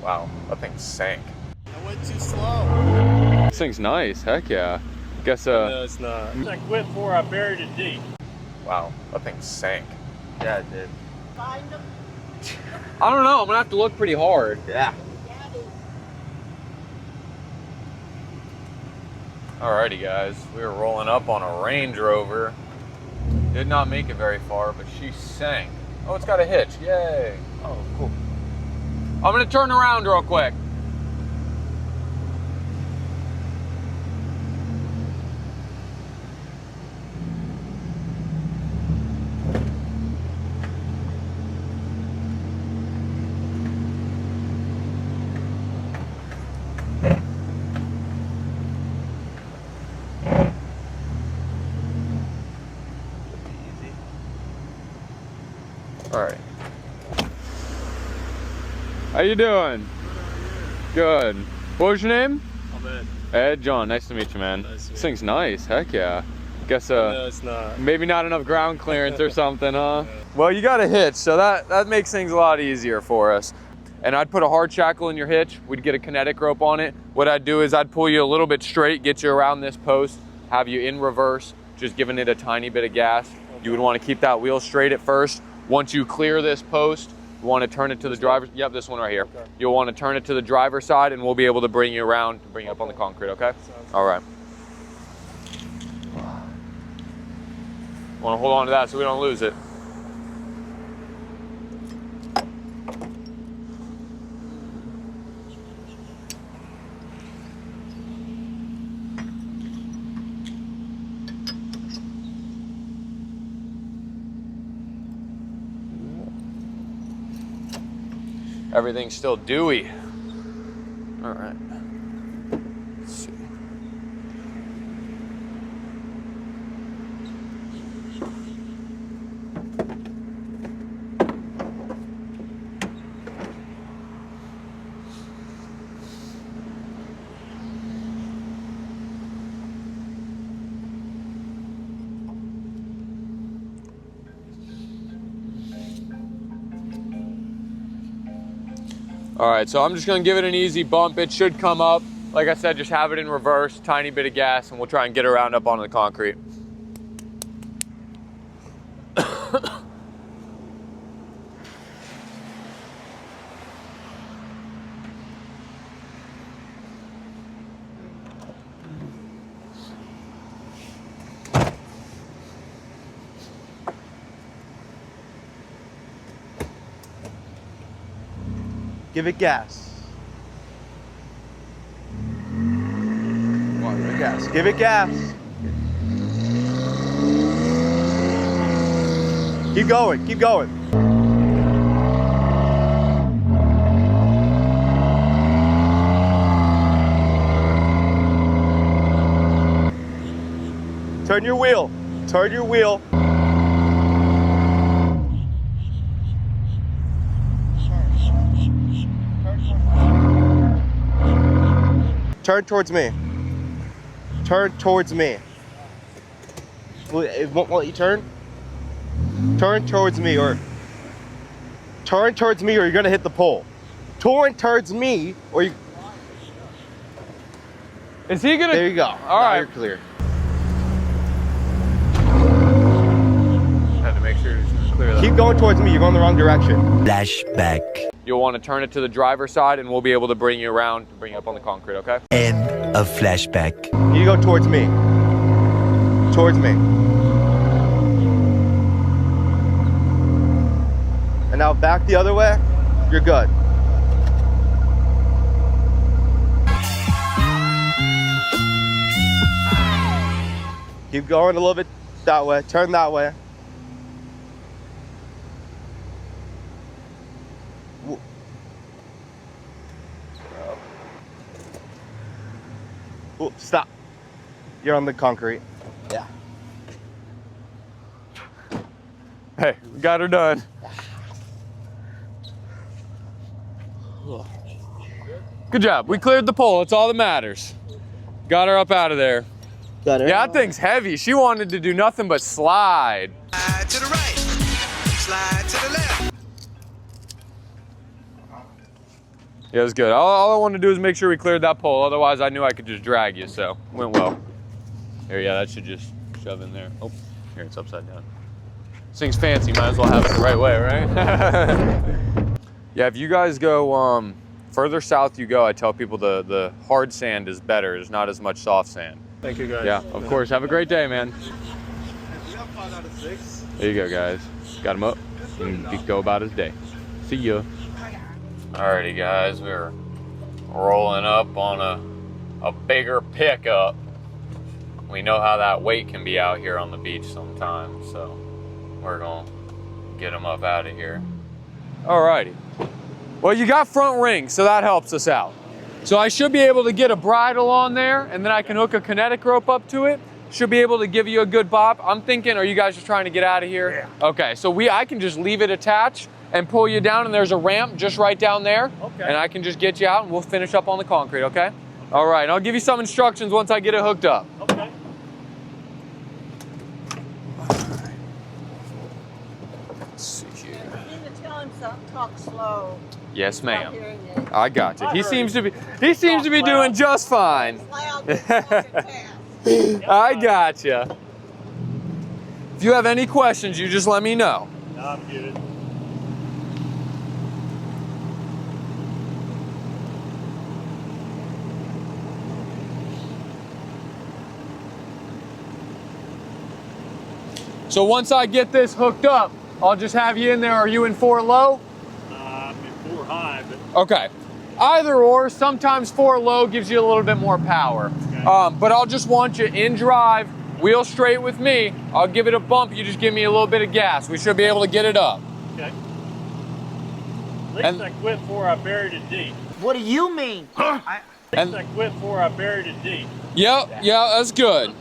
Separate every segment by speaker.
Speaker 1: Wow, that thing sank.
Speaker 2: I went too slow.
Speaker 1: This thing's nice, heck yeah. Guess
Speaker 2: No, it's not. I quit before I buried it deep.
Speaker 1: Wow, that thing sank.
Speaker 2: Yeah, it did.
Speaker 3: Find them.
Speaker 1: I don't know, I'm gonna have to look pretty hard.
Speaker 2: Yeah.
Speaker 1: Alrighty guys, we were rolling up on a Range Rover. Did not make it very far, but she sank. Oh, it's got a hitch, yay.
Speaker 2: Oh, cool.
Speaker 1: I'm gonna turn around real quick. All right. How you doing? Good. What was your name?
Speaker 2: I'm Ed.
Speaker 1: Ed, John. Nice to meet you, man.
Speaker 2: Nice to meet
Speaker 1: This thing's nice. Heck yeah. Guess
Speaker 2: No, it's not.
Speaker 1: maybe not enough ground clearance or something, huh? Well, you got a hitch, so that makes things a lot easier for us. And I'd put a hard shackle in your hitch. We'd get a kinetic rope on it. What I'd do is I'd pull you a little bit straight, get you around this post, have you in reverse, just giving it a tiny bit of gas. You would want to keep that wheel straight at first. Once you clear this post, you want to turn it to the driver. Yep, this one right here. Okay. You'll want to turn it to the driver's side, and we'll be able to bring you around to bring you up on the concrete, okay? All right. Want to hold on to that so we don't lose it. Everything's still dewy. All right. Let's see. All right, so I'm just gonna give it an easy bump. It should come up. Like I said, just have it in reverse, tiny bit of gas, and we'll try and get around up onto the concrete.
Speaker 2: Give it gas. Come on, give it gas. Give it gas. Keep going, keep going. Turn your wheel. Turn your wheel. Turn towards me. Turn towards me. It won't let you turn? Turn towards me or you're gonna hit the pole. Turn towards me or you...
Speaker 1: Is he gonna?
Speaker 2: There you go.
Speaker 1: All right.
Speaker 2: You're clear.
Speaker 1: Had to make sure to clear that.
Speaker 2: Keep going towards me. You're going the wrong direction.
Speaker 4: Flashback.
Speaker 1: You'll want to turn it to the driver's side, and we'll be able to bring you around to bring you up on the concrete, okay?
Speaker 4: End of flashback.
Speaker 2: You go towards me. Towards me. And now back the other way. You're good. Keep going a little bit that way. Turn that way. Ooh, stop. You're on the concrete. Yeah.
Speaker 1: Hey, we got her done. Good job. We cleared the pole. That's all that matters. Got her up out of there.
Speaker 2: Got her.
Speaker 1: Yeah, that thing's heavy. She wanted to do nothing but slide.
Speaker 5: Slide to the right, slide to the left.
Speaker 1: Yeah, it was good. All I wanted to do is make sure we cleared that pole. Otherwise, I knew I could just drag you, so went well. Here, yeah, that should just shove in there. Oh, here, it's upside down. This thing's fancy. Might as well have it the right way, right? Yeah, if you guys go further south you go, I tell people the hard sand is better. There's not as much soft sand.
Speaker 2: Thank you, guys.
Speaker 1: Yeah, of course. Have a great day, man.
Speaker 2: We got 5 out of 6.
Speaker 1: There you go, guys. Got him up. And he go about his day. See ya. Alrighty, guys. We're rolling up on a bigger pickup. We know how that weight can be out here on the beach sometimes, so we're gonna get him up out of here. Alrighty. Well, you got front rings, so that helps us out. So I should be able to get a bridle on there, and then I can hook a kinetic rope up to it. Should be able to give you a good bop. I'm thinking, are you guys just trying to get out of here?
Speaker 2: Yeah.
Speaker 1: Okay, so I can just leave it attached and pull you down, and there's a ramp just right down there.
Speaker 2: Okay.
Speaker 1: And I can just get you out, and we'll finish up on the concrete, okay? All right, and I'll give you some instructions once I get it hooked up.
Speaker 2: Okay.
Speaker 1: Let's see here.
Speaker 3: You need to tell him something, talk slow.
Speaker 1: Yes,
Speaker 3: Stop
Speaker 1: ma'am.
Speaker 3: hearing you.
Speaker 1: I got you.
Speaker 2: I
Speaker 1: He
Speaker 2: heard
Speaker 1: seems
Speaker 2: you.
Speaker 1: to be doing just fine.
Speaker 3: It's loud, it's fucking fast.
Speaker 1: I got you. If you have any questions, you just let me know.
Speaker 2: No, I'm good.
Speaker 1: So once I get this hooked up, I'll just have you in there. Are you in 4 low?
Speaker 2: I'm in 4 high, but
Speaker 1: Okay. Either or, sometimes 4 low gives you a little bit more power.
Speaker 2: Okay.
Speaker 1: But I'll just want you in drive, wheel straight with me. I'll give it a bump, you just give me a little bit of gas. We should be able to get it up.
Speaker 2: okay. At least
Speaker 1: And-
Speaker 2: I quit before I buried it deep.
Speaker 3: What do you mean?
Speaker 2: At
Speaker 1: And-
Speaker 2: least I quit before I buried it deep.
Speaker 1: Yep, yeah, that's good.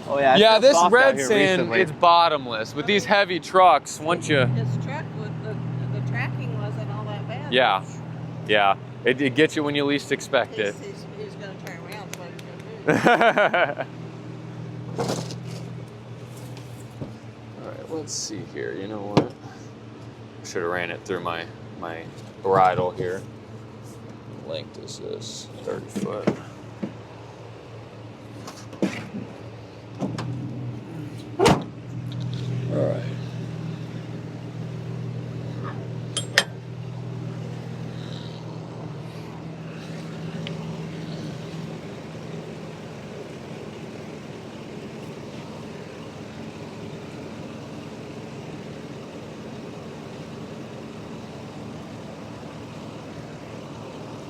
Speaker 2: Oh yeah.
Speaker 1: Yeah, this red sand, it's bottomless. With these heavy trucks, once you,
Speaker 3: His truck with the tracking wasn't all that bad.
Speaker 1: yeah, yeah, it gets you when you least expect it.
Speaker 3: He's gonna turn around, is what he's gonna do.
Speaker 1: All right, let's see here. You know what? Should have ran it through my bridle here. Length is this 30 foot. All right.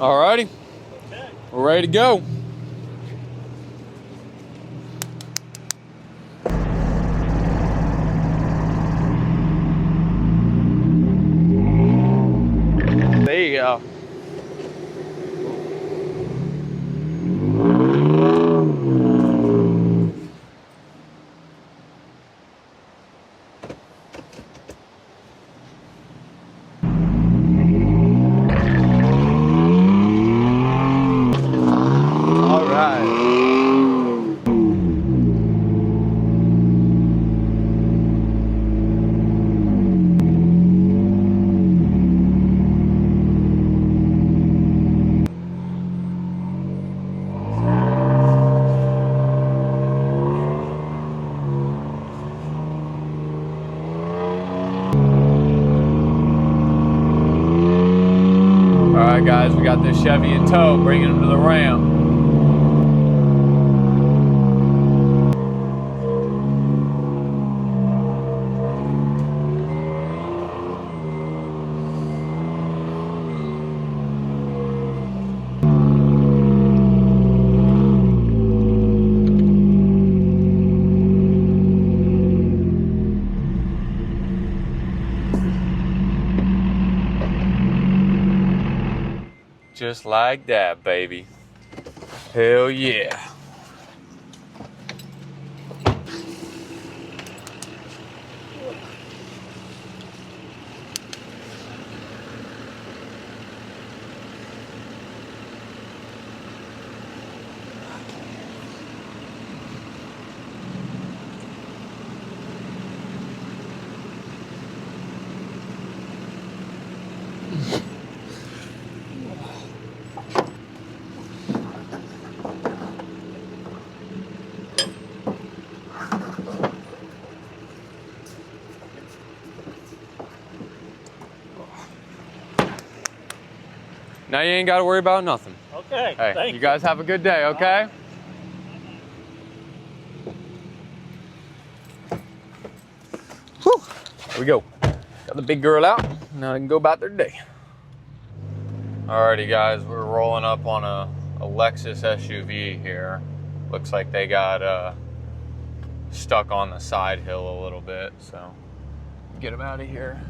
Speaker 1: All righty,
Speaker 2: Okay.
Speaker 1: we're ready to go. There you go. All right. All right, guys, we got this Chevy in tow, bringing him to the ramp. Just like that, baby. Hell yeah. Now you ain't got to worry about nothing.
Speaker 2: Okay.
Speaker 1: Hey,
Speaker 2: thank
Speaker 1: you guys have a good day, okay? Whew. There we go. Got the big girl out. Now they can go about their day. Alrighty, guys, we're rolling up on a Lexus SUV here. Looks like they got stuck on the side hill a little bit, so get them out of here.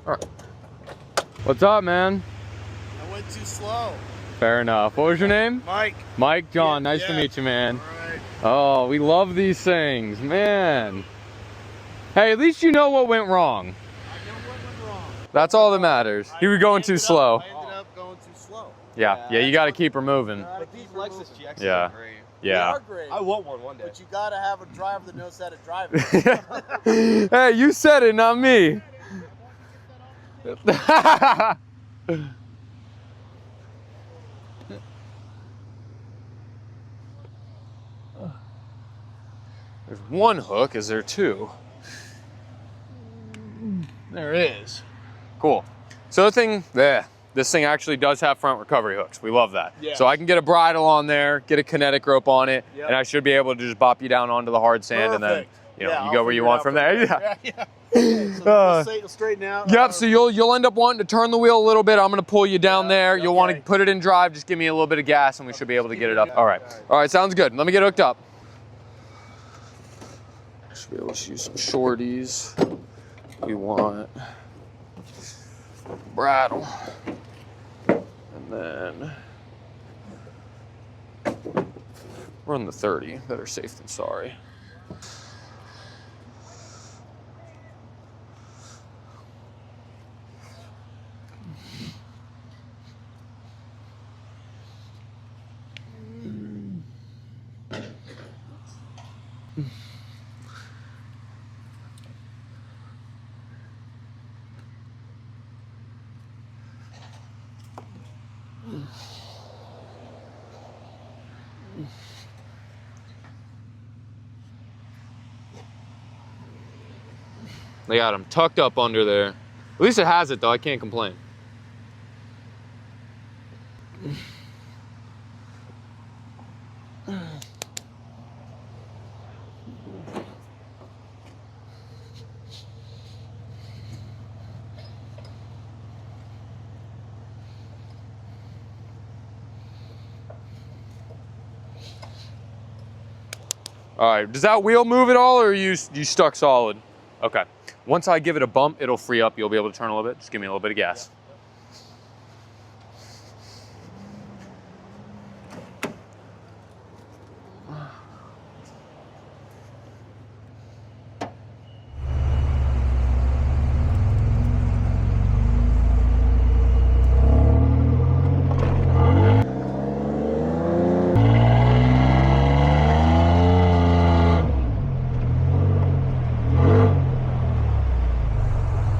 Speaker 1: All right. What's up, man?
Speaker 5: I went too slow.
Speaker 1: Fair enough. What was your name?
Speaker 5: Mike.
Speaker 1: Mike John.
Speaker 5: Yeah,
Speaker 1: Nice to meet you, man.
Speaker 5: All right.
Speaker 1: Oh, we love these things, man. Hey, at least you know what went wrong.
Speaker 5: I know what went wrong.
Speaker 1: That's all that matters. You were going too slow.
Speaker 5: I ended up going too slow.
Speaker 1: Yeah, you got to keep her moving.
Speaker 2: But these Lexus GXs
Speaker 1: Yeah.
Speaker 2: are great.
Speaker 5: They
Speaker 1: Yeah.
Speaker 5: are great.
Speaker 2: I want one day.
Speaker 5: But you gotta have a driver that knows how to drive it.
Speaker 1: Hey, you said it, not me. There's one hook, is there two? There is. Cool. So the thing, this thing actually does have front recovery hooks. We love that.
Speaker 5: Yeah.
Speaker 1: So I can get a bridle on there, get a kinetic rope on it,
Speaker 5: Yep.
Speaker 1: and I should be able to just bop you down onto the hard sand, and then
Speaker 5: Perfect.
Speaker 1: you know
Speaker 5: Yeah,
Speaker 1: you
Speaker 5: I'll
Speaker 1: go where you
Speaker 5: figure it
Speaker 1: want
Speaker 5: out
Speaker 1: from there. Yeah.
Speaker 5: Yeah. So it'll straighten out.
Speaker 1: Yep, so you'll end up wanting to turn the wheel a little bit. I'm gonna pull you down there. You'll want to
Speaker 5: okay.
Speaker 1: put it in drive. Just give me a little bit of gas and we should be able to get it up. All right, sounds good. Let me get hooked up. Should be able to use some shorties. We want bridle. And then run the 30. Better safe than sorry. They got them tucked up under there. At least it has it though, I can't complain. All right, does that wheel move at all or are you stuck solid? Okay. Once I give it a bump, it'll free up. You'll be able to turn a little bit. Just give me a little bit of gas.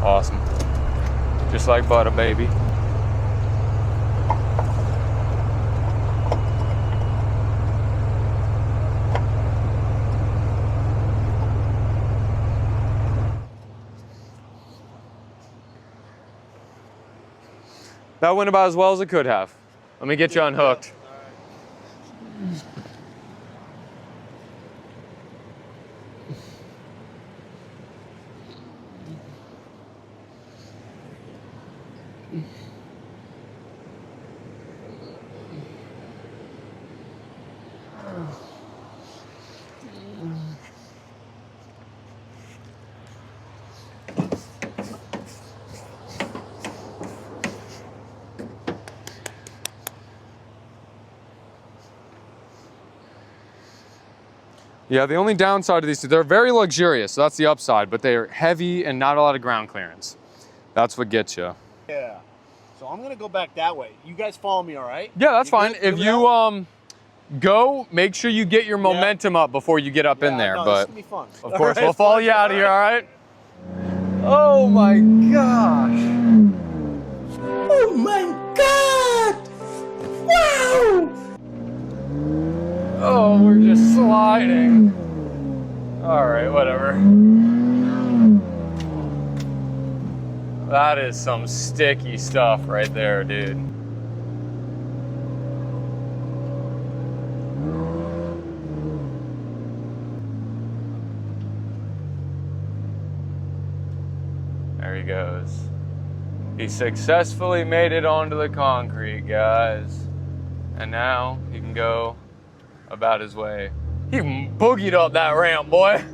Speaker 1: Awesome. Just like butter, baby. That went about as well as it could have. Let me get you unhooked. Yeah, the only downside of these two, they're very luxurious, so that's the upside, but they're heavy and not a lot of ground clearance. That's what gets you.
Speaker 5: Yeah. So I'm gonna go back that way. You guys follow me, all right?
Speaker 1: Yeah, that's
Speaker 5: You
Speaker 1: fine.
Speaker 5: good?
Speaker 1: If
Speaker 5: Good
Speaker 1: you go, make sure you get your momentum up before you get up in there.
Speaker 5: No,
Speaker 1: But
Speaker 5: this is gonna be fun.
Speaker 1: of course, we'll follow you out of here, all right? Oh my gosh.
Speaker 4: Oh my God!
Speaker 1: Oh, we're just sliding. All right, whatever. That is some sticky stuff right there, dude. There he goes. He successfully made it onto the concrete, guys. And now he can go about his way. He boogied up that ramp, boy.